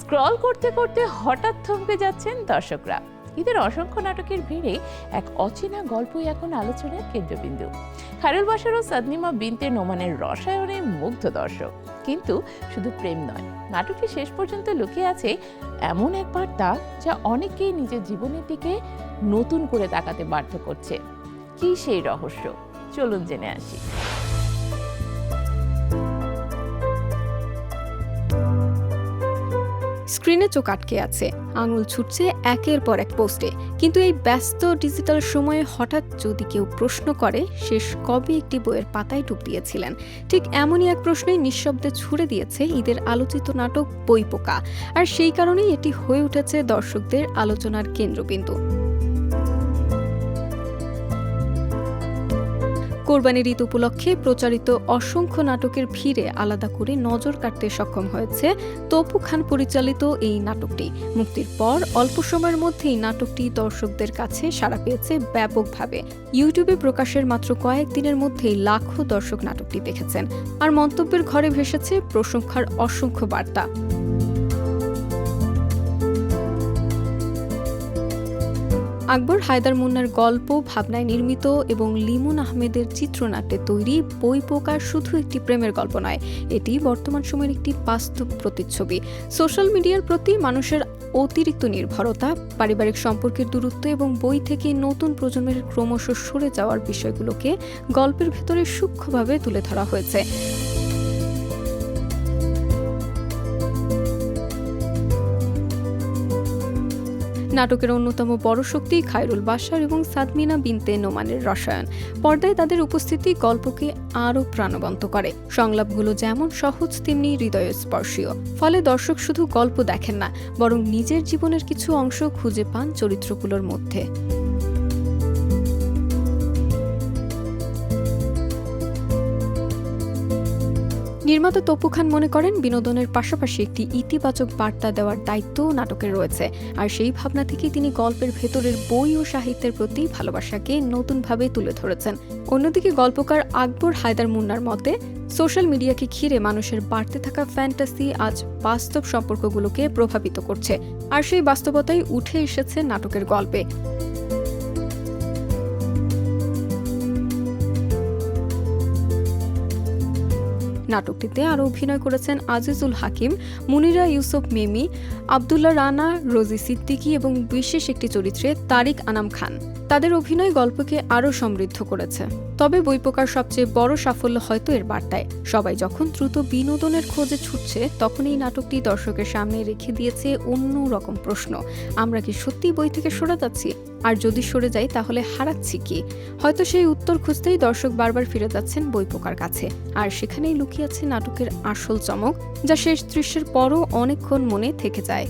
Scroll করতে করতে হঠাৎ থমকে যাচ্ছেন দর্শকরা। ঈদের অসংখ্য নাটকের ভিড়ে এক অচেনা গল্পই এখন আলোচনার কেন্দ্রবিন্দু। খায়রুল বাশার ও সাদনিমা বিনতে নোমানের রসায়নে মুগ্ধ দর্শক। কিন্তু শুধু প্রেম নয়, নাটকটি শেষ পর্যন্ত লুকিয়ে আছে এমন এক বার্তা যা অনেকেই নিজের জীবনের দিকে নতুন করে তাকাতে বাধ্য করছে। কি সেই রহস্য, চলুন জেনে আসি। স্ক্রিনে চোখ আটকে আছে, আঙুল ছুটছে একের পর এক পোস্টে। কিন্তু এই ব্যস্ত ডিজিটাল সময়ে হঠাৎ যদি কেউ প্রশ্ন করে শেষ কবে একটি বইয়ের পাতায় ডুব দিয়েছিলেন, ঠিক এমনই এক প্রশ্নই নিঃশব্দে ছুড়ে দিয়েছে ঈদের আলোচিত নাটক বইপোকা। আর সেই কারণেই এটি হয়ে উঠেছে দর্শকদের আলোচনার কেন্দ্রবিন্দু। কোরবানির ঈদ উপলক্ষে প্রচারিত অসংখ্য নাটকের ভিড়ে আলাদা করে নজর কাটতে সক্ষম হয়েছে তপু খান পরিচালিত এই নাটকটি। মুক্তির পর অল্প সময়ের মধ্যেই নাটকটি দর্শকদের কাছে সাড়া পেয়েছে ব্যাপকভাবে। ইউটিউবে প্রকাশের মাত্র কয়েকদিনের মধ্যেই লাখো দর্শক নাটকটি দেখেছেন, আর মন্তব্যের ঘরে ভেসেছে প্রশংসার অসংখ্য বার্তা। আকবর হায়দার মুন্নার গল্প ভাবনায় নির্মিত এবং লিমন আহমেদের চিত্রনাট্যে তৈরি বইপোকা শুধু একটি প্রেমের গল্প নয়, এটি বর্তমান সময়ের একটি বাস্তব প্রতিচ্ছবি। সোশ্যাল মিডিয়ার প্রতি মানুষের অতিরিক্ত নির্ভরতা, পারিবারিক সম্পর্কের দূরত্ব এবং বই থেকে নতুন প্রজন্মের ক্রমশ সরে যাওয়ার বিষয়গুলোকে গল্পের ভেতরে সূক্ষ্মভাবে তুলে ধরা হয়েছে। নাটকের অন্যতম বড় শক্তি খায়রুল বাশার এবং সাদমিনা বিনতে নোমানের রসায়ন। পর্দায় তাদের উপস্থিতি গল্পকে আরও প্রাণবন্ত করে। সংলাপগুলো যেমন সহজ তেমনি হৃদয়স্পর্শীয়। ফলে দর্শক শুধু গল্প দেখেন না, বরং নিজের জীবনের কিছু অংশ খুঁজে পান চরিত্রগুলোর মধ্যে। নির্মাতা তপু খান মনে করেন বিনোদনের পাশাপাশি একটি ইতিবাচক বার্তা দেওয়ার দায়িত্ব নাটকের রয়েছে, আর সেই ভাবনা থেকেই তিনি গল্পের ভেতরের বই ও সাহিত্যের প্রতি ভালোবাসাকে নতুনভাবে তুলে ধরেছেন। অন্যদিকে গল্পকার আকবর হায়দার মুন্নার মতে, সোশ্যাল মিডিয়াকে ঘিরে মানুষের বাড়তে থাকা ফ্যান্টাসি আজ বাস্তব সম্পর্কগুলোকে প্রভাবিত করছে, আর সেই বাস্তবতাই উঠে এসেছে নাটকের গল্পে। নাটকটিতে আরও অভিনয় করেছেন আজিজুল হাকিম, মুনিরা ইউসুফ মিমি, আব্দুল্লাহ রানা, রোজি সিদ্দিকী এবং বিশেষ একটি চরিত্রে তারিক আনাম খান। তাদের অভিনয় গল্পকে আরও সমৃদ্ধ করেছে। তবে বইপোকার সবচেয়ে বড় সাফল্য হয়তো এর বার্তায়। সবাই যখন দ্রুত বিনোদনের খোঁজে ছুটছে, তখন এই নাটকটি দর্শকের সামনে রেখে দিয়েছে অন্য রকম প্রশ্ন। আমরা কি সত্যি বই থেকে সরে যাচ্ছি? আর যদি সরে যাই তাহলে হারাচ্ছি কি? হয়তো সেই উত্তর খুঁজতেই দর্শক বারবার ফিরে যাচ্ছেন বইপোকার কাছে। আর সেখানেই লুকিয়ে আছে নাটকের আসল চমক, যা শেষ দৃশ্যের পরও অনেকক্ষণ মনে থেকে যায়।